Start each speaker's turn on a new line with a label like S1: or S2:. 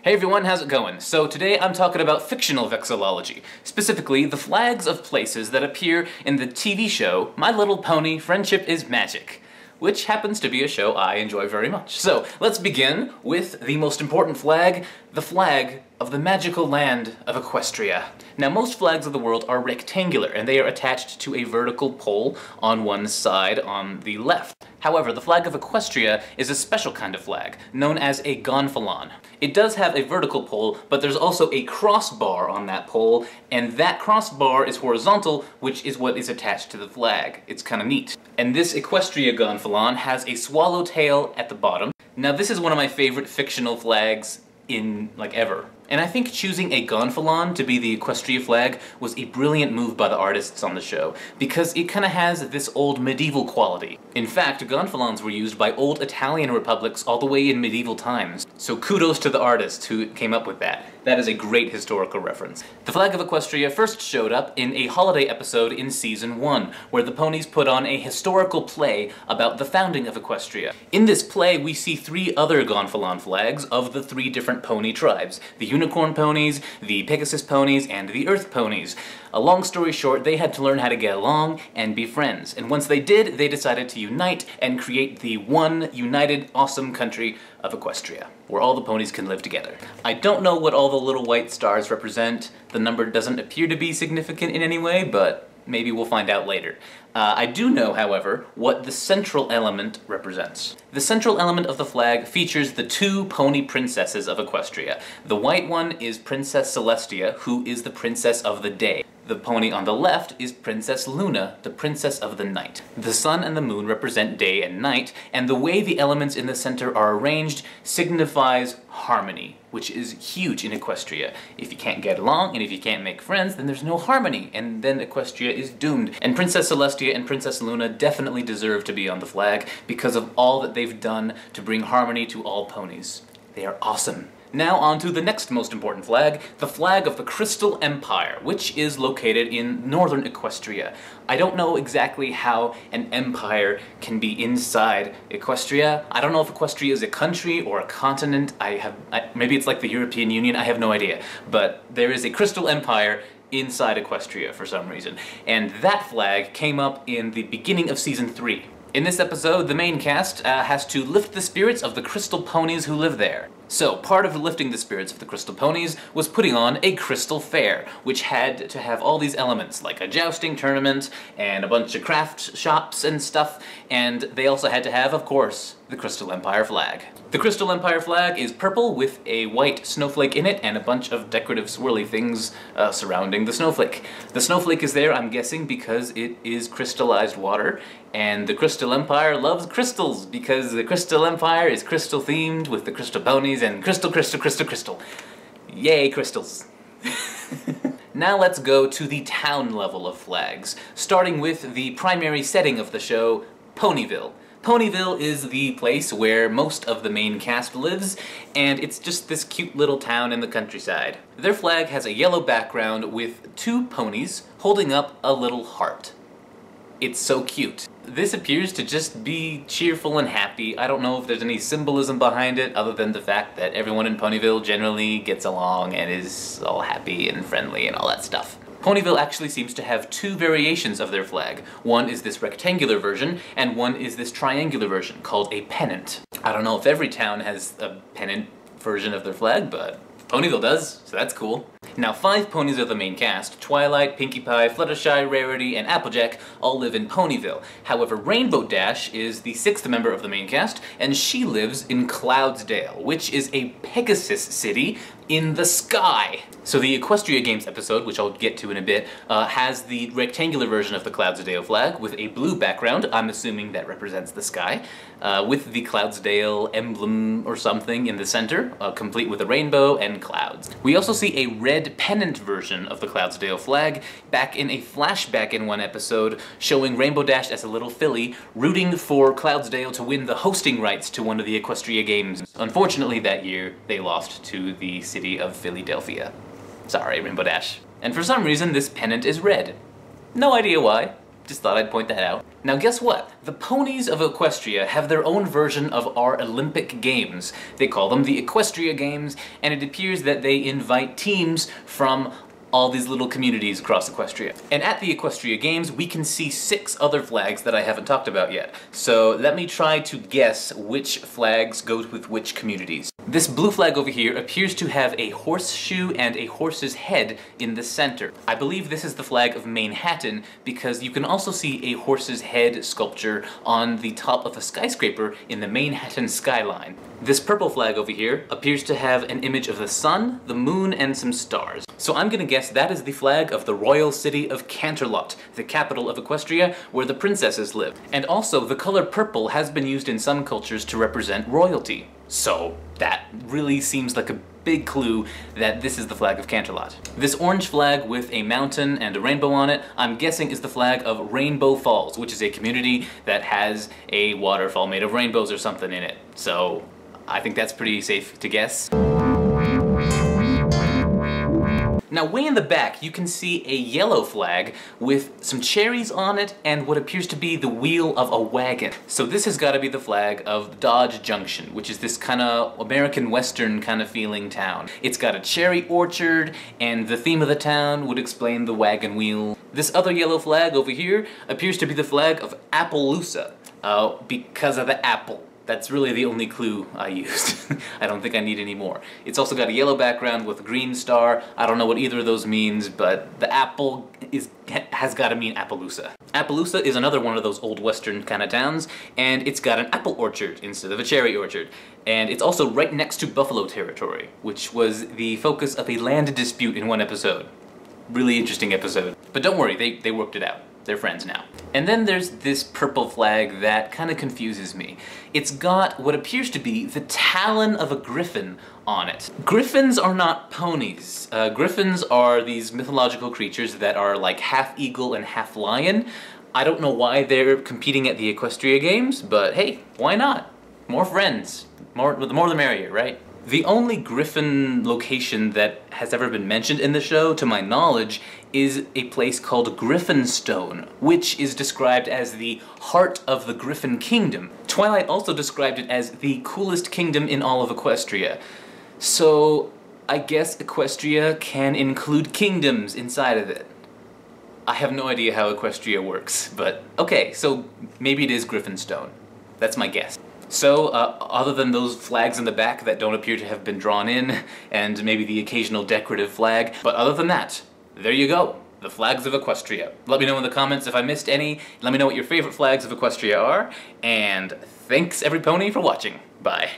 S1: Hey everyone, how's it going? So today I'm talking about fictional vexillology, specifically the flags of places that appear in the TV show My Little Pony: Friendship is Magic, which happens to be a show I enjoy very much. So let's begin with the most important flag, the flag of the magical land of Equestria. Now most flags of the world are rectangular and they are attached to a vertical pole on one side on the left. However, the flag of Equestria is a special kind of flag, known as a gonfalon. It does have a vertical pole, but there's also a crossbar on that pole, and that crossbar is horizontal, which is what is attached to the flag. It's kind of neat. And this Equestria gonfalon has a swallowtail at the bottom. Now this is one of my favorite fictional flags in, ever. And I think choosing a gonfalon to be the Equestria flag was a brilliant move by the artists on the show, because it kind of has this old medieval quality. In fact, gonfalons were used by old Italian republics all the way in medieval times. So kudos to the artists who came up with that. That is a great historical reference. The flag of Equestria first showed up in a holiday episode in Season 1, where the ponies put on a historical play about the founding of Equestria. In this play, we see 3 other gonfalon flags of the 3 different pony tribes: the unicorn ponies, the Pegasus ponies, and the earth ponies. A long story short, they had to learn how to get along and be friends. And once they did, they decided to unite and create the one united, awesome country of Equestria, where all the ponies can live together. I don't know what all the little white stars represent. The number doesn't appear to be significant in any way, but maybe we'll find out later. I do know, however, what the central element represents. The central element of the flag features the 2 pony princesses of Equestria. The white one is Princess Celestia, who is the princess of the day. The pony on the left is Princess Luna, the princess of the night. The sun and the moon represent day and night, and the way the elements in the center are arranged signifies harmony, which is huge in Equestria. If you can't get along, and if you can't make friends, then there's no harmony, and then Equestria is doomed. And Princess Celestia and Princess Luna definitely deserve to be on the flag because of all that they've done to bring harmony to all ponies. They are awesome. Now on to the next most important flag, the flag of the Crystal Empire, which is located in northern Equestria. I don't know exactly how an empire can be inside Equestria. I don't know if Equestria is a country or a continent. Maybe it's like the European Union, I have no idea. But there is a Crystal Empire inside Equestria for some reason. And that flag came up in the beginning of Season 3. In this episode, the main cast has to lift the spirits of the crystal ponies who live there. So, part of lifting the spirits of the crystal ponies was putting on a crystal fair, which had to have all these elements, like a jousting tournament, and a bunch of craft shops and stuff, and they also had to have, of course, the Crystal Empire flag. The Crystal Empire flag is purple with a white snowflake in it and a bunch of decorative swirly things surrounding the snowflake. The snowflake is there, I'm guessing, because it is crystallized water, and the Crystal Empire loves crystals, because the Crystal Empire is crystal themed with the crystal ponies and crystal, crystal, crystal, crystal. Yay, crystals. Now let's go to the town level of flags, starting with the primary setting of the show, Ponyville. Ponyville is the place where most of the main cast lives, and it's just this cute little town in the countryside. Their flag has a yellow background with 2 ponies holding up a little heart. It's so cute. This appears to just be cheerful and happy. I don't know if there's any symbolism behind it other than the fact that everyone in Ponyville generally gets along and is all happy and friendly and all that stuff. Ponyville actually seems to have 2 variations of their flag. One is this rectangular version, and one is this triangular version, called a pennant. I don't know if every town has a pennant version of their flag, but Ponyville does, so that's cool. Now 5 ponies are the main cast. Twilight, Pinkie Pie, Fluttershy, Rarity, and Applejack all live in Ponyville. However, Rainbow Dash is the 6th member of the main cast, and she lives in Cloudsdale, which is a Pegasus city in the sky. So the Equestria Games episode, which I'll get to in a bit, has the rectangular version of the Cloudsdale flag with a blue background, I'm assuming that represents the sky, with the Cloudsdale emblem or something in the center, complete with a rainbow and clouds. We also see a red pennant version of the Cloudsdale flag back in a flashback in one episode showing Rainbow Dash as a little filly rooting for Cloudsdale to win the hosting rights to one of the Equestria Games. Unfortunately that year they lost to the city of Philadelphia. Sorry, Rainbow Dash. And for some reason this pennant is red. No idea why, just thought I'd point that out. Now guess what? The ponies of Equestria have their own version of our Olympic Games. They call them the Equestria Games, and it appears that they invite teams from all these little communities across Equestria. And at the Equestria Games, we can see 6 other flags that I haven't talked about yet. So let me try to guess which flags go with which communities. This blue flag over here appears to have a horseshoe and a horse's head in the center. I believe this is the flag of Manhattan because you can also see a horse's head sculpture on the top of a skyscraper in the Manhattan skyline. This purple flag over here appears to have an image of the sun, the moon, and some stars. So I'm gonna guess that is the flag of the royal city of Canterlot, the capital of Equestria, where the princesses live. And also, the color purple has been used in some cultures to represent royalty. So that really seems like a big clue that this is the flag of Canterlot. This orange flag with a mountain and a rainbow on it, I'm guessing is the flag of Rainbow Falls, which is a community that has a waterfall made of rainbows or something in it. So I think that's pretty safe to guess. Now way in the back you can see a yellow flag with some cherries on it and what appears to be the wheel of a wagon. So this has got to be the flag of Dodge Junction, which is this kind of American Western kind of feeling town. It's got a cherry orchard and the theme of the town would explain the wagon wheel. This other yellow flag over here appears to be the flag of Appaloosa, because of the apple. That's really the only clue I used. I don't think I need any more. It's also got a yellow background with a green star. I don't know what either of those means, but the apple has got to mean Appaloosa. Appaloosa is another one of those old western kind of towns, and it's got an apple orchard instead of a cherry orchard. And it's also right next to Buffalo Territory, which was the focus of a land dispute in one episode. Really interesting episode. But don't worry, they worked it out. They're friends now. And then there's this purple flag that kind of confuses me. It's got what appears to be the talon of a griffin on it. Griffins are not ponies. Griffins are these mythological creatures that are like half eagle and half lion. I don't know why they're competing at the Equestria Games, but hey, why not? More friends. The more the merrier, right? The only griffin location that has ever been mentioned in the show, to my knowledge, is a place called Griffonstone, which is described as the heart of the Griffin Kingdom. Twilight also described it as the coolest kingdom in all of Equestria. So I guess Equestria can include kingdoms inside of it. I have no idea how Equestria works, but okay, so maybe it is Griffonstone. That's my guess. So, other than those flags in the back that don't appear to have been drawn in, and maybe the occasional decorative flag, but other than that, there you go, the flags of Equestria. Let me know in the comments if I missed any, let me know what your favorite flags of Equestria are, and thanks every pony for watching. Bye.